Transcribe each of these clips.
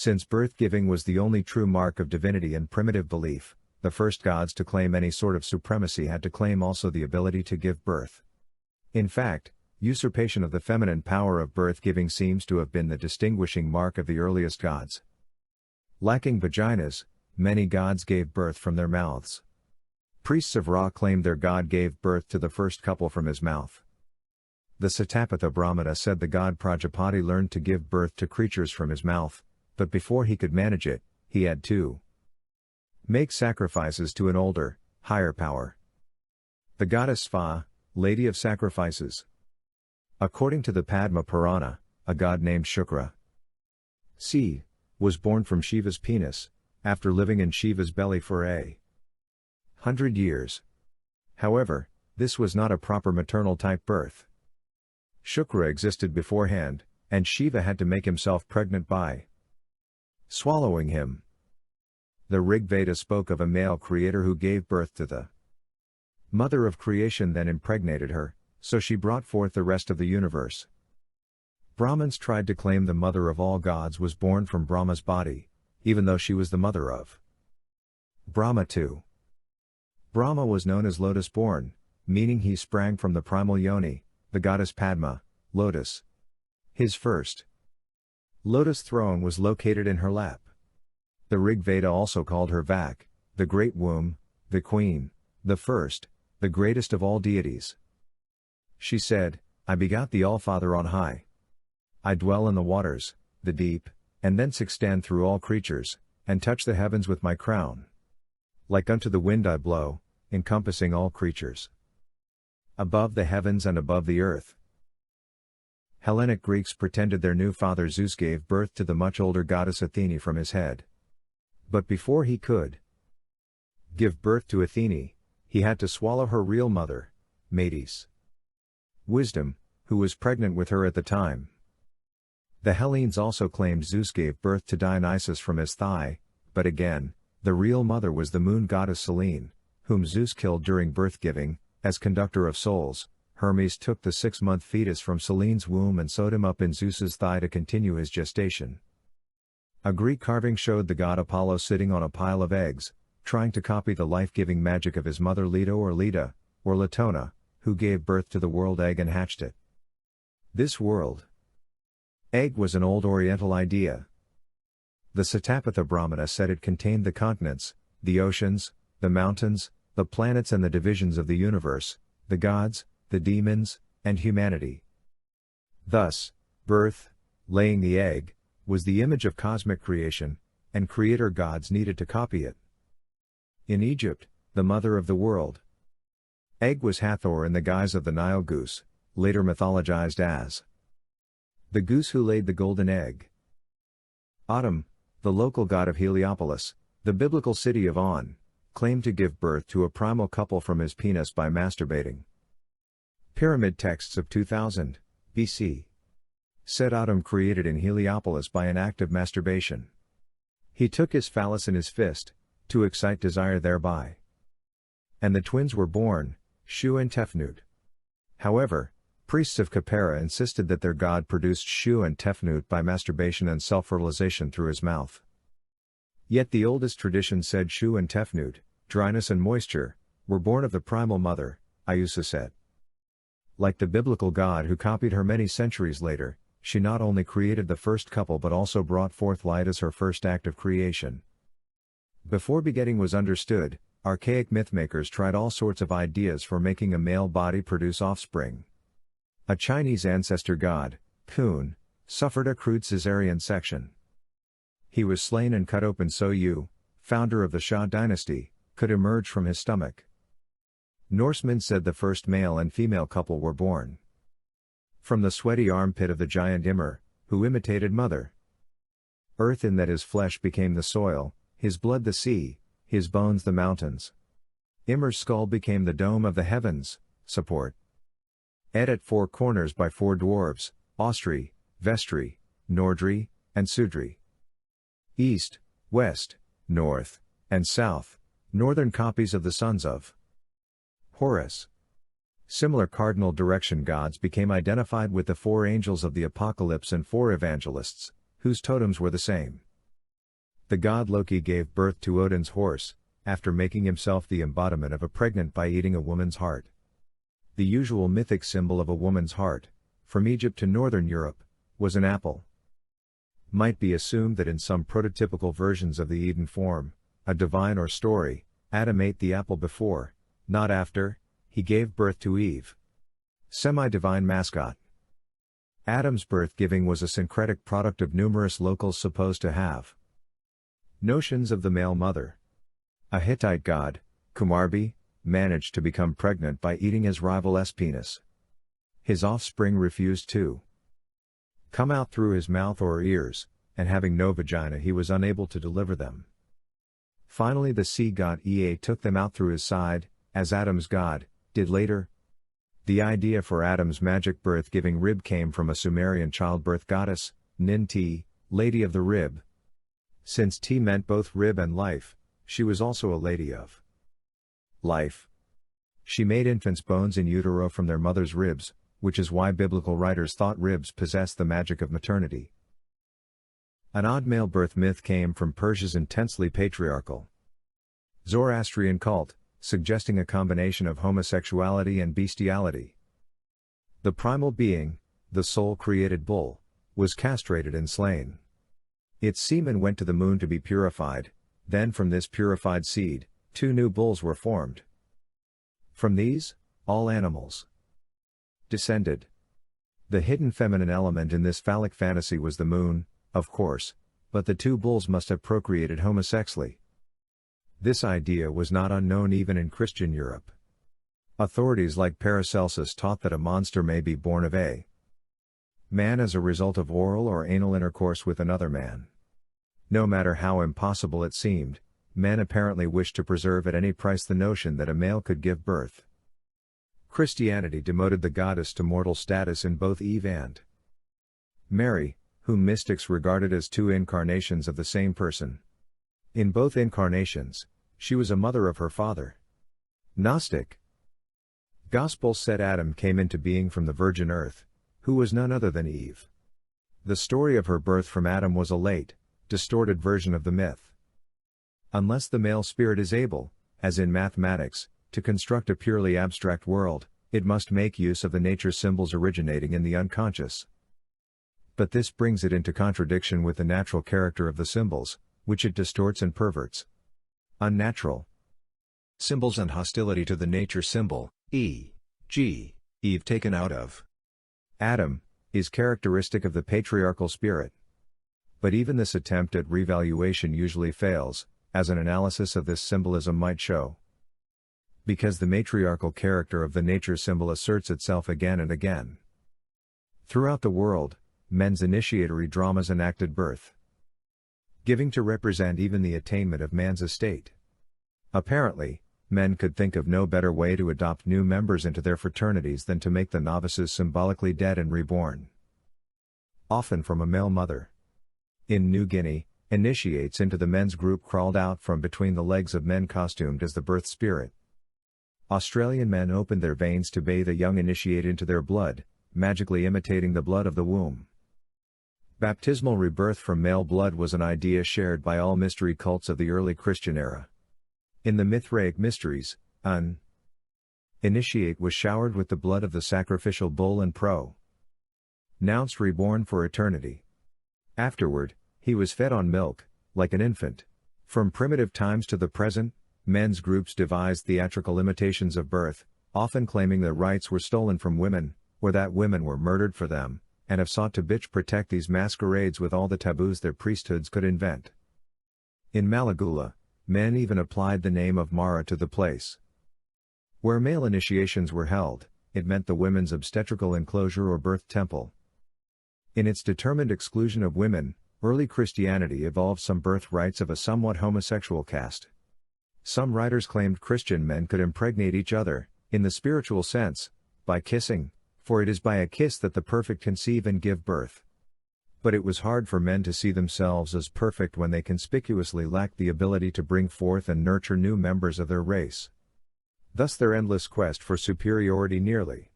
Since birth-giving was the only true mark of divinity in primitive belief, the first gods to claim any sort of supremacy had to claim also the ability to give birth. In fact, usurpation of the feminine power of birth-giving seems to have been the distinguishing mark of the earliest gods. Lacking vaginas, many gods gave birth from their mouths. Priests of Ra claimed their god gave birth to the first couple from his mouth. The Satapatha Brahmana said the god Prajapati learned to give birth to creatures from his mouth, but before he could manage it, he had to make sacrifices to an older, higher power. The goddess Sva, Lady of Sacrifices. According to the Padma Purana, a god named Shukra C. was born from Shiva's penis, after living in Shiva's belly for 100 years. However, this was not a proper maternal type birth. Shukra existed beforehand, and Shiva had to make himself pregnant by swallowing him. The Rig Veda spoke of a male creator who gave birth to the mother of creation, then impregnated her, so she brought forth the rest of the universe. Brahmins tried to claim the mother of all gods was born from Brahma's body, even though she was the mother of Brahma too. Brahma was known as lotus-born, meaning he sprang from the primal yoni, the goddess Padma, lotus. His first lotus throne was located in her lap. The Rig Veda also called her Vak, the great womb, the queen, the first, the greatest of all deities. She said, I begot the All-Father on high. I dwell in the waters, the deep, and thence extend through all creatures, and touch the heavens with my crown. Like unto the wind I blow, encompassing all creatures. Above the heavens and above the earth. Hellenic Greeks pretended their new father Zeus gave birth to the much older goddess Athene from his head. But before he could give birth to Athene, he had to swallow her real mother, Metis. Wisdom, who was pregnant with her at the time. The Hellenes also claimed Zeus gave birth to Dionysus from his thigh, but again, the real mother was the moon goddess Selene, whom Zeus killed during birth-giving. As conductor of souls, Hermes took the 6-month fetus from Selene's womb and sewed him up in Zeus's thigh to continue his gestation. A Greek carving showed the god Apollo sitting on a pile of eggs, trying to copy the life-giving magic of his mother Leto or Leda, or Latona, who gave birth to the world egg and hatched it. This world egg was an old Oriental idea. The Satapatha Brahmana said it contained the continents, the oceans, the mountains, the planets and the divisions of the universe, the gods, the demons, and humanity. Thus, birth, laying the egg, was the image of cosmic creation, and creator gods needed to copy it. In Egypt, the mother of the world egg was Hathor in the guise of the Nile goose, later mythologized as the goose who laid the golden egg. Atum, the local god of Heliopolis, the biblical city of On, claimed to give birth to a primal couple from his penis by masturbating. Pyramid texts of 2000 BC said Atum created in Heliopolis by an act of masturbation. He took his phallus in his fist, to excite desire thereby. And the twins were born, Shu and Tefnut. However, priests of Khepera insisted that their god produced Shu and Tefnut by masturbation and self-fertilization through his mouth. Yet the oldest tradition said Shu and Tefnut, dryness and moisture, were born of the primal mother, Ayususet. Like the biblical god who copied her many centuries later, she not only created the first couple but also brought forth light as her first act of creation. Before begetting was understood, archaic mythmakers tried all sorts of ideas for making a male body produce offspring. A Chinese ancestor god, Kun, suffered a crude caesarean section. He was slain and cut open so Yu, founder of the Xia dynasty, could emerge from his stomach. Norsemen said the first male and female couple were born from the sweaty armpit of the giant Ymir, who imitated Mother Earth in that his flesh became the soil, his blood the sea, his bones the mountains. Ymir's skull became the dome of the heavens, support. At 4 corners by 4 dwarves, Austri, Vestri, Nordri, and Sudri. East, west, north, and south, northern copies of the sons of Horus. Similar cardinal direction gods became identified with the 4 angels of the Apocalypse and 4 evangelists, whose totems were the same. The god Loki gave birth to Odin's horse, after making himself the embodiment of a pregnant by eating a woman's heart. The usual mythic symbol of a woman's heart, from Egypt to Northern Europe, was an apple. Might be assumed that in some prototypical versions of the Eden form, a divine or story, Adam ate the apple before, not after, he gave birth to Eve. Semi-divine mascot. Adam's birth-giving was a syncretic product of numerous locals supposed to have notions of the male mother. A Hittite god, Kumarbi, managed to become pregnant by eating his rival's penis. His offspring refused to come out through his mouth or ears, and having no vagina he was unable to deliver them. Finally the sea god Ea took them out through his side, as Adam's god did later. The idea for Adam's magic birth-giving rib came from a Sumerian childbirth goddess, Nin-Ti, Lady of the Rib. Since Ti meant both rib and life, she was also a lady of life. She made infants' bones in utero from their mother's ribs, which is why biblical writers thought ribs possessed the magic of maternity. An odd male birth myth came from Persia's intensely patriarchal Zoroastrian cult, suggesting a combination of homosexuality and bestiality. The primal being, the soul-created bull, was castrated and slain. Its semen went to the moon to be purified, then from this purified seed, 2 new bulls were formed. From these, all animals descended. The hidden feminine element in this phallic fantasy was the moon, of course, but the 2 bulls must have procreated homosexually. This idea was not unknown even in Christian Europe. Authorities like Paracelsus taught that a monster may be born of a man as a result of oral or anal intercourse with another man. No matter how impossible it seemed, men apparently wished to preserve at any price the notion that a male could give birth. Christianity demoted the goddess to mortal status in both Eve and Mary, whom mystics regarded as 2 incarnations of the same person. In both incarnations, she was a mother of her father. Gnostic Gospels said Adam came into being from the virgin earth, who was none other than Eve. The story of her birth from Adam was a late, distorted version of the myth. Unless the male spirit is able, as in mathematics, to construct a purely abstract world, it must make use of the nature symbols originating in the unconscious. But this brings it into contradiction with the natural character of the symbols, which it distorts and perverts. Unnatural symbols and hostility to the nature symbol, e.g., Eve taken out of Adam, is characteristic of the patriarchal spirit. But even this attempt at revaluation usually fails, as an analysis of this symbolism might show. Because the matriarchal character of the nature symbol asserts itself again and again. Throughout the world, men's initiatory dramas enacted birth giving to represent even the attainment of man's estate. Apparently, men could think of no better way to adopt new members into their fraternities than to make the novices symbolically dead and reborn. Often from a male mother. In New Guinea, initiates into the men's group crawled out from between the legs of men costumed as the birth spirit. Australian men opened their veins to bathe a young initiate into their blood, magically imitating the blood of the womb. Baptismal rebirth from male blood was an idea shared by all mystery cults of the early Christian era. In the Mithraic mysteries, an initiate was showered with the blood of the sacrificial bull and pronounced reborn for eternity. Afterward, he was fed on milk, like an infant. From primitive times to the present, men's groups devised theatrical imitations of birth, often claiming that rights were stolen from women, or that women were murdered for them, and have sought to protect these masquerades with all the taboos their priesthoods could invent. In Malagula, men even applied the name of Mara to the place where male initiations were held. It meant the women's obstetrical enclosure or birth temple. In its determined exclusion of women, early Christianity evolved some birth rites of a somewhat homosexual cast. Some writers claimed Christian men could impregnate each other, in the spiritual sense, by kissing, for it is by a kiss that the perfect conceive and give birth. But it was hard for men to see themselves as perfect when they conspicuously lacked the ability to bring forth and nurture new members of their race. Thus their endless quest for superiority nearly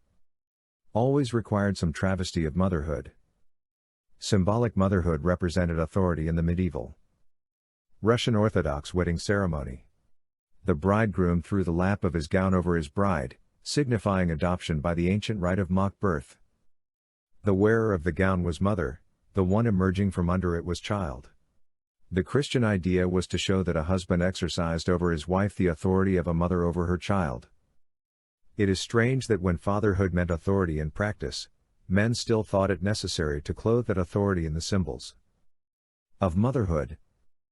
always required some travesty of motherhood. Symbolic motherhood represented authority in the medieval Russian Orthodox wedding ceremony. The bridegroom threw the lap of his gown over his bride, signifying adoption by the ancient rite of mock birth. The wearer of the gown was mother, the one emerging from under it was child. The Christian idea was to show that a husband exercised over his wife the authority of a mother over her child. It is strange that when fatherhood meant authority in practice, men still thought it necessary to clothe that authority in the symbols of motherhood,